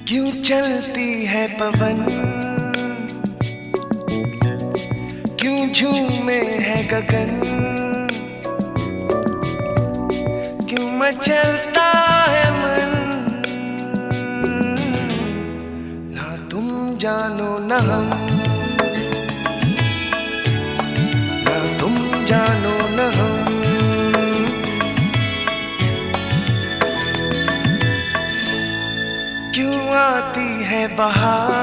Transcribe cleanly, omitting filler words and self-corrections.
क्यों चलती है पवन, क्यों झूमे है गगन, क्यों मचलता है मन। ना तुम जानो न हम, ना तुम जानो न हम। क्यों आती है बहार,